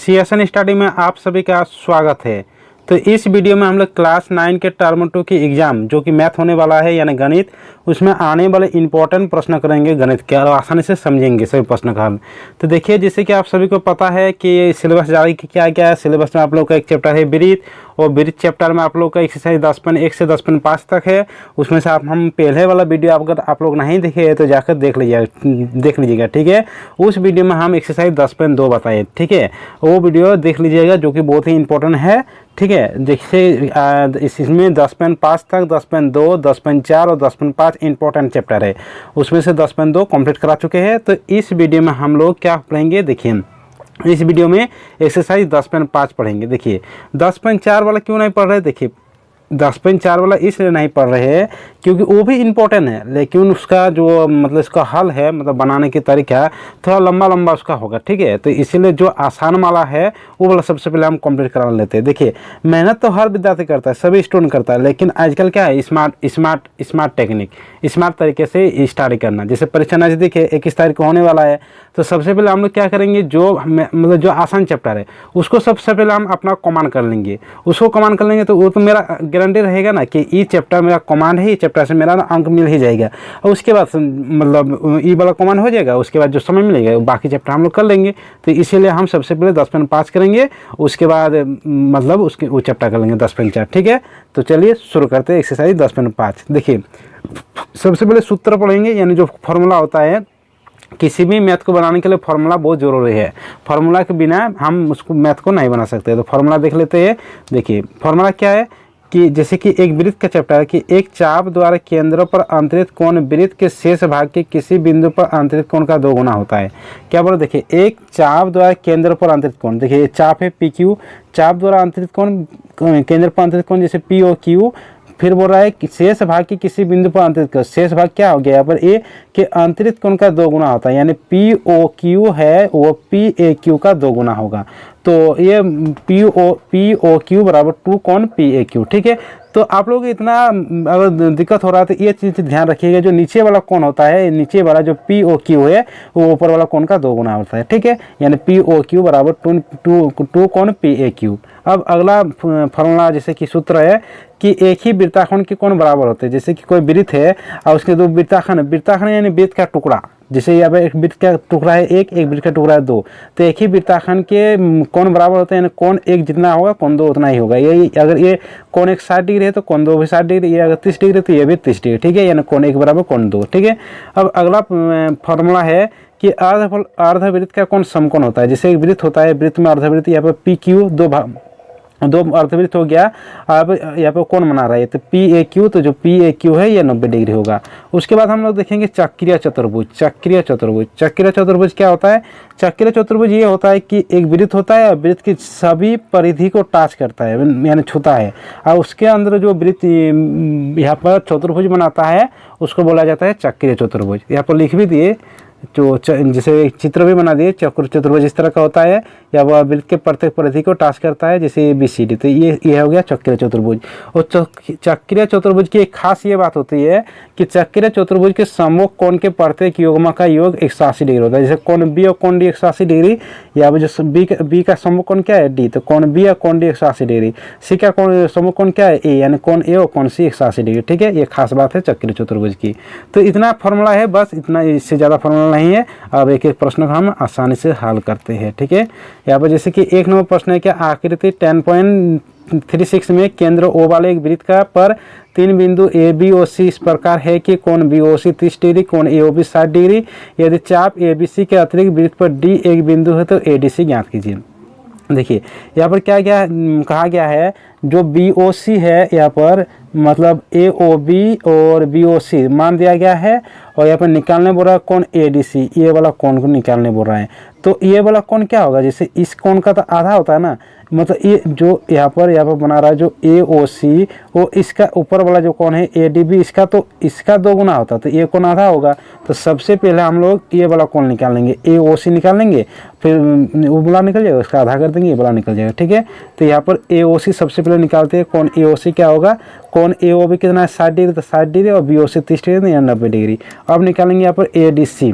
CSN study में आप सभी का स्वागत है। तो इस वीडियो में हम लोग क्लास 9 के टर्म 2 की एग्ज़ाम जो कि मैथ होने वाला है यानी गणित, उसमें आने वाले इंपॉर्टेंट प्रश्न करेंगे गणित के और आसानी से समझेंगे सभी प्रश्न का हल। तो देखिए, जैसे कि आप सभी को पता है कि सिलेबस जारी क्या क्या है। सिलेबस में आप लोग का एक चैप्टर है वृत्त, और वृत्त चैप्टर में आप लोग का एक्सरसाइज 10.1 से 10.5 तक है। उसमें से हम पहले वाला वीडियो अगर आप लोग नहीं देखे हैं तो जाकर देख लीजिएगा, ठीक है। उस वीडियो में हम एक्सरसाइज 10.2 बताए, ठीक है। वो वीडियो देख लीजिएगा जो कि बहुत ही इंपॉर्टेंट है, ठीक है। जैसे इसमें 10.5 तक 10.2, 10.4 और 10.5 इंपॉर्टेंट चैप्टर है। उसमें से 10.2 कंप्लीट करा चुके हैं। तो इस वीडियो में हम लोग क्या पढ़ेंगे, देखिए इस वीडियो में एक्सरसाइज 10.5 पढ़ेंगे। देखिए 10.4 वाला क्यों नहीं पढ़ रहे, देखिए 10.4 वाला इसलिए नहीं पढ़ रहे हैं क्योंकि वो भी इम्पोर्टेंट है, लेकिन उसका जो मतलब इसका हल है, मतलब बनाने की तरीका थोड़ा लंबा उसका होगा, ठीक है। तो इसीलिए जो आसान वाला है वो वाला सबसे पहले हम कंप्लीट करा लेते हैं। देखिए मेहनत तो हर विद्यार्थी करता है, सभी स्टूडेंट करता है, लेकिन आजकल क्या है, स्मार्ट टेक्निक, स्मार्ट तरीके से स्टडी करना। जैसे परीक्षा नज़दीक है, 21 तारीख को होने वाला है, तो सबसे पहले हम लोग क्या करेंगे, मतलब जो आसान चैप्टर है उसको सबसे पहले हम अपना कमांड कर लेंगे। उसको कमांड कर लेंगे तो वो तो मेरा गारंटी रहेगा ना कि ये चैप्टर मेरा कमांड है, ये चैप्टर से मेरा अंक मिल ही जाएगा। और उसके बाद मतलब ये वाला कमांड हो जाएगा, उसके बाद जो समय मिलेगा बाकी चैप्टर हम लोग कर लेंगे। तो इसीलिए हम सबसे पहले 10.5 करेंगे, उसके बाद मतलब उसके वो चैप्टर कर लेंगे 10.4, ठीक है। तो चलिए शुरू करते हैं एक्सरसाइज 10.5। देखिए सबसे पहले सूत्र पढ़ेंगे, यानी जो फॉर्मूला होता है। किसी भी मैथ को बनाने के लिए फार्मूला बहुत ज़रूरी है। फार्मूला के बिना हम उसको मैथ को नहीं बना सकते। तो फार्मूला देख लेते हैं। देखिए फार्मूला क्या है कि जैसे कि एक वृत्त का चैप्टर है कि एक चाप द्वारा केंद्र पर अंतरित कोण वृत्त के शेष भाग के किसी बिंदु पर अंतरित कोण का 2 गुना होता है। क्या बोलो, देखिए एक चाप द्वारा केंद्र पर अंतरित कोण, देखिए ये चाप है पी क्यू, चाप द्वारा अंतरित कोण, केंद्र पर अंतरित कोण जैसे पी ओ क्यू। फिर बोल रहा है कि शेष भाग की किसी बिंदु पर अंतरित कोण, शेष भाग क्या हो गया यहाँ पर, ए के अंतरित कोण का 2 गुना होता है, यानी पी ओ क्यू है वो पी ए क्यू का 2 गुना होगा। तो ये पी ओ क्यू बराबर 2 कोण पी ए क्यू, ठीक है। तो आप लोग इतना अगर दिक्कत हो रहा है तो ये चीज़ ध्यान रखिएगा, जो नीचे वाला कोण होता है, नीचे वाला जो पी ओ क्यू है वो ऊपर वाला कोण का 2 गुना होता है, ठीक है। यानी पी ओ क्यू बराबर 2 कोण पी ए क्यू। अब अगला फॉर्मूला जैसे कि सूत्र है कि एक ही वृत्ताखंड के कोण बराबर होते हैं। जैसे कि कोई वृत्त है और उसके 2 वृत्ताखंड यानी वृत्त का टुकड़ा, जैसे यहाँ पे एक वृत्त का टुकड़ा है एक वृत्त का टुकड़ा है 2, तो एक ही वृत्ताखंड के कोण बराबर होते हैं, यानी कोण एक जितना होगा कोण 2 उतना ही होगा। ये अगर ये कोण एक 60 डिग्री है तो कोण 2 भी 60 डिग्री, ये अगर 30 डिग्री तो ये भी 30 डिग्री, ठीक है। यानी कोण 1 बराबर कोण 2, ठीक है। अब अगला फॉर्मूला है कि अर्धवृत्त का कोण समकोण होता है। जैसे एक वृत्त होता है, वृत्त में अर्धवृत्त, यहाँ पर पी क्यू 2 अर्धवृत्त हो गया। अब यहाँ पे कौन बना रहा है, तो पी ए क्यू, तो जो पी ए क्यू है ये 90 डिग्री होगा। उसके बाद हम लोग देखेंगे चक्रीय चतुर्भुज। चक्रीय चतुर्भुज क्या होता है, चक्रीय चतुर्भुज ये होता है कि एक वृत्त होता है और वृत्त की सभी परिधि को टच करता है, यानी छूता है, और उसके अंदर जो वृत्त यहाँ पर चतुर्भुज बनाता है उसको बोला जाता है चक्रीय चतुर्भुज। यहाँ पर लिख भी दिए, जो जैसे चित्र भी बना दिए, चतुर्भुज इस तरह का होता है, या वह वृत्त के प्रत्येक परिधि को टच करता है, जैसे ABCD। तो ये हो गया चक्रीय चतुर्भुज। और चक्रीय चतुर्भुज की एक खास ये बात होती है कि चक्रीय चतुर्भुज के सम्मुख कोण के प्रत्येक युग्म का योग 180 डिग्री होता है। जैसे कोण बी और कोण डी 180 डिग्री, या जो बी का सम्मुख कोण क्या है D, तो कोण बी और कोण डी 180 डिग्री। सी का सम्मुख कोण क्या है A, यानी कोण ए और कोण सी 180 डिग्री, ठीक है। ये खास बात है चक्रीय चतुर्भुज की। तो इतना फॉर्मूला है, बस इतना, इससे ज़्यादा फॉर्मूला नहीं है। अब एक प्रश्न को हम आसानी से हल करते हैं, ठीक है। यहाँ पर जैसे कि 1 नंबर प्रश्न है कि आकृति 10.36 में केंद्र O वाले एक वृत्त का पर 3 बिंदु ए बी ओ सी इस प्रकार है कि कोण बी ओ सी 30 डिग्री, कोण ए ओ बी 60 डिग्री। यदि चाप ए बी सी के अतिरिक्त वृत्त पर डी एक बिंदु है तो ए डी सी ज्ञात कीजिए। देखिए यहाँ पर क्या कहा गया है, जो बी ओ सी है यहाँ पर मतलब ए ओ बी और बी ओ सी मान दिया गया है, और यहाँ पर निकालने बोल रहा है कौन ए डी सी, ये वाला कोण को निकालने बोल रहा है। तो ये वाला कोण क्या होगा, जैसे इस कोण का तो आधा होता है ना, मतलब ये जो यहाँ पर बना रहा है जो ए ओ सी, वो इसका ऊपर वाला जो कोण है ए डी बी, इसका 2 गुना होता है, तो ये कोण आधा होगा। तो सबसे पहले हम लोग ये वाला कोण निकाल लेंगे, ए ओ सी निकाल लेंगे, फिर वो वाला निकल जाएगा, उसका आधा कर देंगे, ये वाला निकल जाएगा, ठीक है। तो यहाँ पर ए ओ सी सबसे पहले निकालते हैं। कोण ए ओ सी क्या होगा, कोण ए ओ बी कितना है 60 डिग्री, तो 60 डिग्री, और बी ओ सी 30 डिग्री या 90 डिग्री। अब निकालेंगे यहाँ पर ए डी सी,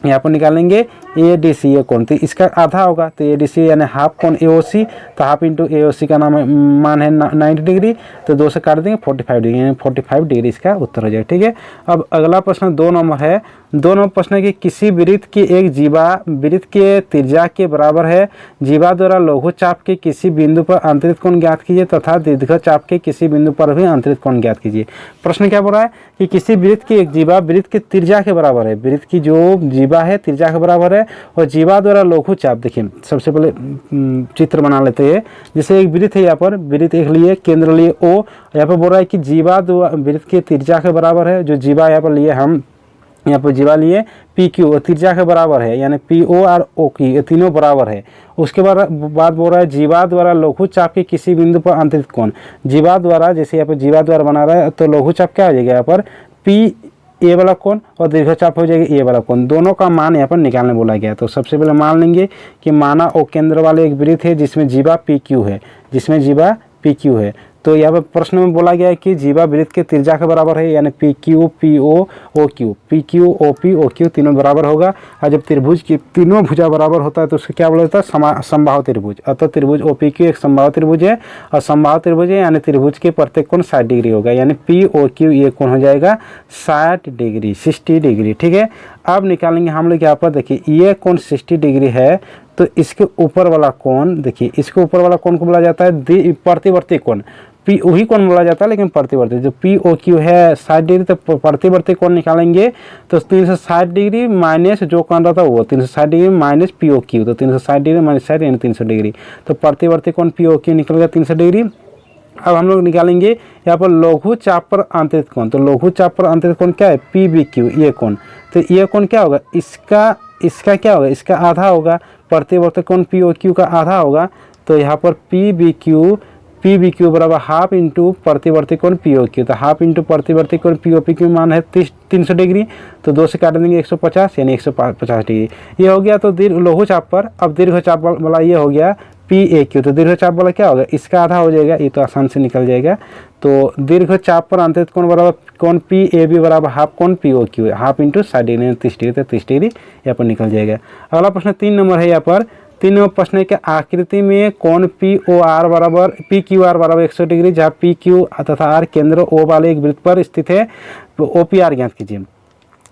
यहाँ पर निकालेंगे ए डी सी ये कोण, तो इसका आधा होगा, तो ए डी सी यानी हाफ कोण ए ओ सी, तो हाफ इंटू ए ओ सी का मान है 90 डिग्री, तो 2 से काट देंगे 45 डिग्री, यानी 45 डिग्री इसका उत्तर हो जाएगा। ठीक है, अब अगला प्रश्न 2 नंबर है। 2 नंबर प्रश्न है कि किसी वृत्त की एक जीवा वृत्त के त्रिज्या के बराबर है, जीवा द्वारा लघु चाप के किसी बिंदु पर अंतरित कोण ज्ञात कीजिए तथा दीर्घ चाप के किसी बिंदु पर भी अंतरित कोण ज्ञात कीजिए। प्रश्न क्या बोल रहा है कि किसी वृत्त की एक जीवा वृत्त के त्रिज्या के बराबर है, वृत्त की जो जीवा है त्रिज्या के बराबर है, और जीवा द्वारा लघु चाप, देखिए सबसे पहले चित्र बना लेते हैं। जैसे एक वृत्त है, यहाँ पर वृत्त एक लिए केंद्र लिए ओ, यहाँ पर बोल रहा है कि जीवा वृत्त के त्रिज्या के बराबर है, जो जीवा यहाँ पर लिए हम यहाँ पर जीवा लिए पी क्यू और त्रिज्या के बराबर है, यानी पी ओ और ओ की ये तीनों बराबर है। उसके बाद बोल रहा है जीवा द्वारा लघु चाप के किसी बिंदु पर अंतरित कोण, जीवा द्वारा, जैसे यहाँ पर जीवा द्वारा बना रहा है तो लघु चाप क्या हो जाएगा यहाँ पर पी ए वाला कोण और दीर्घ चाप हो जाएगा ए वाला कोण, दोनों का मान यहाँ पर निकालने बोला गया। तो सबसे पहले मान लेंगे कि माना ओ केंद्र वाले एक वृत्त है जिसमें जीवा पी क्यू है, जिसमें जीवा पी क्यू है। तो यहाँ पर प्रश्न में बोला गया है कि जीवा वृत्त के त्रिज्या के बराबर है, यानी P Q P O O Q, P Q O P O Q तीनों बराबर होगा। और जब त्रिभुज की तीनों भुजा बराबर होता है तो उसको क्या बोला जाता है, समबाहु त्रिभुज। अतः त्रिभुज ओ पी क्यू एक समबाहु त्रिभुज है, और समबाहु त्रिभुज है यानी त्रिभुज के प्रत्येक कोण 60 डिग्री होगा, यानी पी ओ क्यू ये कोण हो जाएगा 60 डिग्री, 60 डिग्री। ठीक है, अब निकालेंगे हम लोग यहाँ पर, देखिए ये कोण 60 डिग्री है, तो इसके ऊपर वाला कोण, देखिए इसके ऊपर वाला कोण को बोला जाता है प्रतिवर्ती कोण, पी वही कोण बोला जाता है लेकिन प्रतिवर्ती। जो पी ओ क्यू है 60 डिग्री, तो प्रतिवर्ती कोण निकालेंगे तो 360 डिग्री माइनस जो कोण रहता है वो 360 degree minus P O Q, तो 360 डिग्री माइनस 60 यानी 300 डिग्री, तो प्रतिवर्ती कोण पी ओ क्यू निकल गया 300 डिग्री। अब हम लोग निकालेंगे यहाँ पर लघु चाप पर अंतरित कोण, तो लघु चाप पर अंतरित कोण क्या है पी बी क्यू ये कोण, तो ये कोण क्या होगा, इसका क्या होगा, इसका आधा होगा, प्रतिवर्ती कोण पी ओ क्यू का आधा होगा। तो यहाँ पर पी बी क्यू बराबर हाफ इंटू प्रतिवर्ती कोण पी ओ क्यू, तो हाफ इंटू प्रतिवर्ती कोण पी ओ पी क्यू मान है 300 डिग्री, तो 2 से काट देंगे 150 यानी 150 डिग्री ये हो गया। तो लघु चाप पर, अब दीर्घ चाप वाला ये हो गया पी ए क्यू, तो दीर्घ चाप वाला क्या होगा, इसका आधा हो जाएगा, ये तो आसान से निकल जाएगा। तो दीर्घ चाप पर अंतरित कोण बराबर कोण पी ए बी बराबर हाफ कोण P O Q, half into 60 degree 30 degree, तो 30 डिग्री यहाँ पर निकल जाएगा। अगला प्रश्न 3 नंबर है। यहाँ पर 3 नंबर प्रश्न है कि आकृति में कोण पी ओ आर बराबर पी क्यू आर बराबर 100 डिग्री, जहाँ पी क्यू तथा आर केंद्र ओ वाले एक वृत्त पर स्थित है, तो ओ पी आर ज्ञात कीजिए।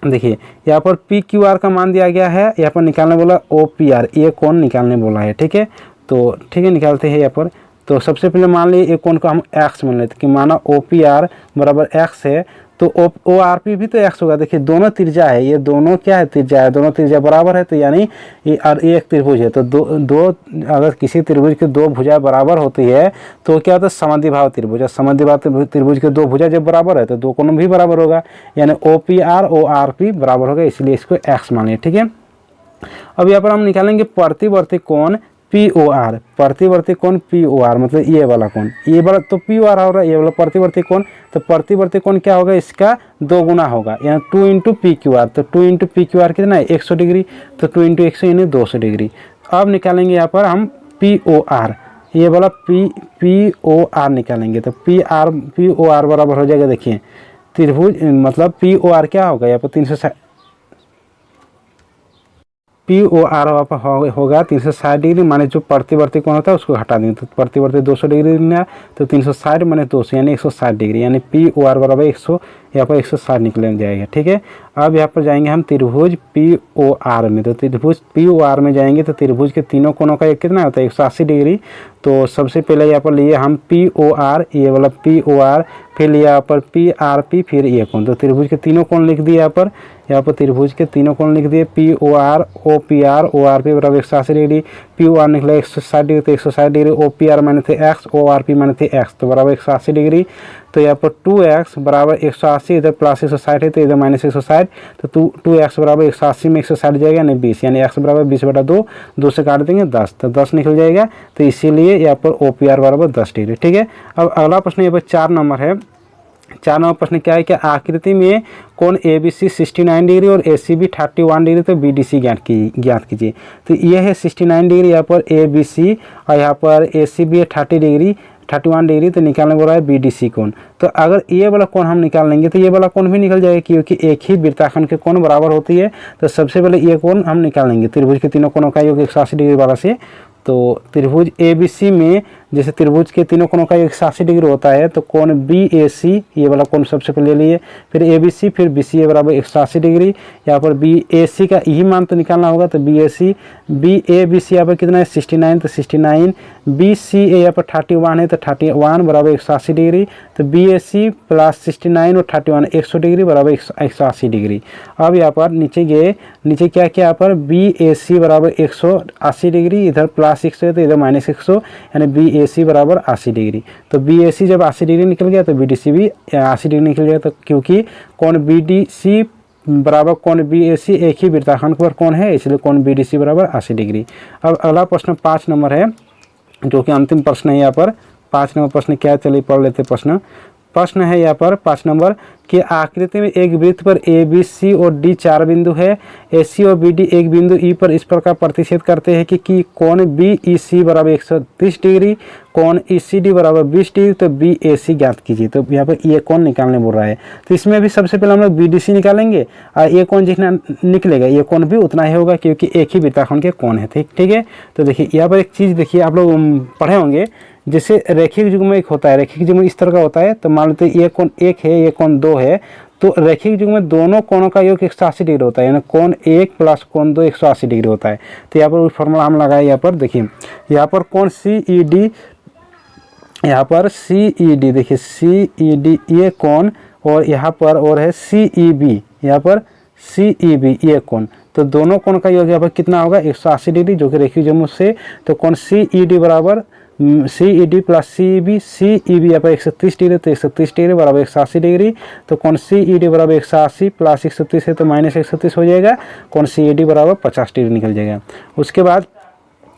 देखिए यहाँ पर पी क्यू आर का मान दिया गया है, यहाँ पर निकालने बोला ओ पी आर, ये कोण निकालने बोला है। ठीक है, तो ठीक है निकालते हैं यहाँ पर। तो सबसे पहले मान लीजिए एक कोण को हम एक्स मान लेते हैं कि माना ओ पी आर बराबर एक्स है, तो ओ आर पी भी तो एक्स होगा। देखिए दोनों त्रिज्या है, ये दोनों क्या है त्रिज्या है, दोनों त्रिज्या बराबर है, तो यानी ये एक त्रिभुज है, तो दो अगर किसी त्रिभुज की दो भुजा बराबर होती है तो क्या होता है समद्विबाहु त्रिभुज, समद्विबाहु त्रिभुज के दो भुजा जब बराबर है तो दो कोण भी बराबर होगा, यानी O P R O R P बराबर होगा, इसलिए इसको एक्स मानिए। ठीक है, अब यहाँ पर हम निकालेंगे प्रतिवर्ती कोण पी ओ आर, प्रतिवर्ती कोण पी ओ आर मतलब ये वाला कोण, ये वाला तो पी ओ आर हो रहा है, ये वाला प्रतिवर्ती कोण, तो प्रतिवर्ती कोण क्या होगा, इसका 2 गुना होगा, यानी 2 इंटू पी क्यू आर, तो 2 इंटू पी क्यू आर कितना है 100 डिग्री, तो 2 इंटू 100 यानी 200 डिग्री। अब निकालेंगे यहाँ पर हम पी ओ आर, ये वाला पी ओ आर निकालेंगे, तो पी ओ आर बराबर हो जाएगा, देखिए त्रिभुज मतलब पी ओ आर क्या होगा यहाँ पर 360, पी ओ आर होगा 360 डिग्री, माने जो प्रतिवर्ती कोण होता है उसको हटा देंगे, तो प्रतिवर्ती 200 डिग्री लेना, तो 360 माने 200 यानी 160 डिग्री, यानी पी ओ आर बराबर 100, यहाँ पर 160 निकल जाएगा। ठीक है, अब यहाँ पर जाएंगे हम त्रिभुज पी ओ आर में, तो त्रिभुज पी ओ आर में जाएंगे तो त्रिभुज के तीनों कोणों का कितना होता है 180 डिग्री। तो सबसे पहले यहाँ पर लिए हम पी ओ आर, ये वाला पी ओ आर, फिर लिया यहाँ पर पी आर पी, फिर ये कोण, तो त्रिभुज के तीनों कोण लिख दिए यहाँ पर त्रिभुज के तीनों कोण लिख दिए, P O R O P R O R P बराबर 180 डिग्री, पी ओ आर निकला 160 डिग्री, तो 160 डिग्री, ओ पी आर माने थे एक्स, ओ आर पी माने थे एक्स, तो बराबर 180 डिग्री। तो यहाँ पर 2x बराबर 180, इधर प्लस 160 है तो इधर माइनस 160, तो 2x बराबर 180 में 160 जाएगा यानी 20, यानी x बराबर 20/2, 2 से काट देंगे 10, तो 10 निकल जाएगा, तो इसीलिए यहाँ पर ओ पी आर बराबर 10 डिग्री। ठीक है, अब अगला प्रश्न यहाँ पर 4 नंबर है। 4 नंबर प्रश्न क्या है कि आकृति में कोण ए बी सी 69 डिग्री और ए सी बी 31 डिग्री, तो बी डी सी ज्ञात कीजिए। तो ये है 69 डिग्री यहाँ पर ए बी सी, और यहाँ पर ए सी बी है 30 डिग्री, 31 डिग्री, तो निकालने बोल रहा है BDC कोण। तो अगर ये वाला कोण हम निकाल लेंगे तो ये वाला कोण भी निकल जाएगा, क्योंकि एक ही वृत्ताखंड के कोण बराबर होती है। तो सबसे पहले ये कोण हम निकाल लेंगे, त्रिभुज के तीनों कोणों का योग 180 डिग्री वाला से। तो त्रिभुज ABC में जैसे त्रिभुज के तीनों कोणों का 180 डिग्री होता है, तो कोण BAC ये वाला कोण सबसे पहले ले लिए, फिर ABC, फिर BCA बराबर 180 डिग्री। यहाँ पर BAC का यही मान तो निकालना होगा, तो BABC यहाँ पर कितना है 69, तो 69, BCA यहाँ पर 31 है, तो 31 बराबर 180 डिग्री। तो BAC प्लस 69 और 31 100 डिग्री बराबर 180 डिग्री। अब यहाँ पर नीचे गए, नीचे क्या किया, यहाँ पर BAC बराबर 180 डिग्री, इधर प्लस 100 है तो इधर माइनस 100, यानी BAC बराबर 80 डिग्री। तो BAC जब 80 डिग्री निकल गया तो BDC भी 80 डिग्री निकल गया। तो क्योंकि कोण BDC बराबर कोण BAC एक ही वृत्ताखंड पर कोण है, इसलिए कोण BDC बराबर 80 डिग्री। अब अगला प्रश्न 5 नंबर है, जो कि अंतिम प्रश्न है। यहाँ पर 5 नंबर प्रश्न क्या, चलिए पढ़ लेते प्रश्न है यहाँ पर 5 नंबर कि आकृति में एक वृत्त पर ABC और D 4 बिंदु है, AC और BD एक बिंदु E पर इस प्रकार प्रतिच्छेद करते हैं कि कोण BEC बराबर 130 डिग्री, कोण ECD बराबर 20 डिग्री, तो BAC ज्ञात कीजिए। तो यहाँ पर ये कोण निकालने बोल रहा है, तो इसमें भी सबसे पहले हम लोग BDC निकालेंगे और ये कोण जितना निकलेगा ये कोण भी उतना ही होगा, क्योंकि एक ही वृत्ताखंड के कोण है। ठीक है। तो देखिए यहाँ पर एक चीज़ देखिए, आप लोग पढ़े होंगे, जैसे रेखिक युग्म एक होता है, रेखिक युग्म इस तरह का होता है। तो मान लेते हैं ये कोण 1 है, ये कोण 2 है, तो रेखिक युग्म में दोनों कोणों का योग 180 डिग्री होता है, यानी कोण 1 प्लस कोण 2 180 डिग्री होता है। तो यहाँ पर वही फॉर्मूला हम लगाए। यहाँ पर देखिए, यहाँ पर कोण CED, यहाँ पर CED देखिए CED ये कोण, और यहाँ पर और है CEB, यहाँ पर CEB ये कोण, तो दोनों कोण का योग यहाँ पर कितना होगा 180 डिग्री, जो कि रेखिक युग्म से। तो कोण CED बराबर CED प्लस CEB यहाँ पर 130 डिग्री, तो 130 डिग्री बराबर 180 डिग्री। तो कोण CED बराबर 180 प्लस 130 है तो माइनस 130 हो जाएगा, कोण CED बराबर 50 डिग्री निकल जाएगा। उसके बाद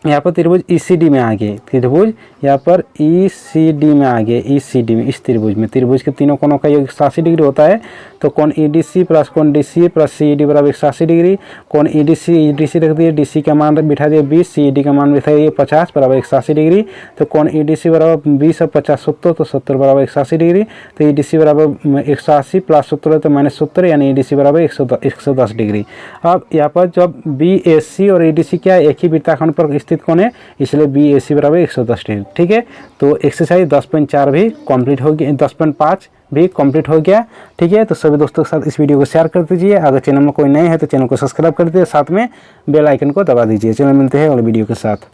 यहाँ पर त्रिभुज ECD में आ गए, त्रिभुज यहाँ पर ECD में आ गए, ECD में, इस त्रिभुज में, त्रिभुज के तीनों कोणों का योग 180 डिग्री होता है। तो कोण EDC प्लस कोण DCA प्लस CED बराबर 180 डिग्री। कोण EDC रख दिए, DC का मान बिठा दिए 20, CED का मान बिठा दिए 50 बराबर 180 डिग्री। तो कोण EDC बराबर 20 और 50 70, तो 70 बराबर 180 डिग्री। तो EDC बराबर 180 प्लस 70 तो माइनस 70, यानी EDC बराबर 110 डिग्री। अब यहाँ पर जब BAC और EDC क्या है, एक ही वृत्ताखंड पर स्थित कोण है, इसलिए BAC बराबर 110 डिग्री। ठीक है। तो एक्सरसाइज 10.4 भी कंप्लीट हो गया, 10.5 भी कंप्लीट हो गया। ठीक है। तो सभी दोस्तों के साथ इस वीडियो को शेयर कर दीजिए। अगर चैनल में कोई नए हैं तो चैनल को सब्सक्राइब कर दीजिए, साथ में बेल आइकन को दबा दीजिए। चलो मिलते हैं अगले वीडियो के साथ।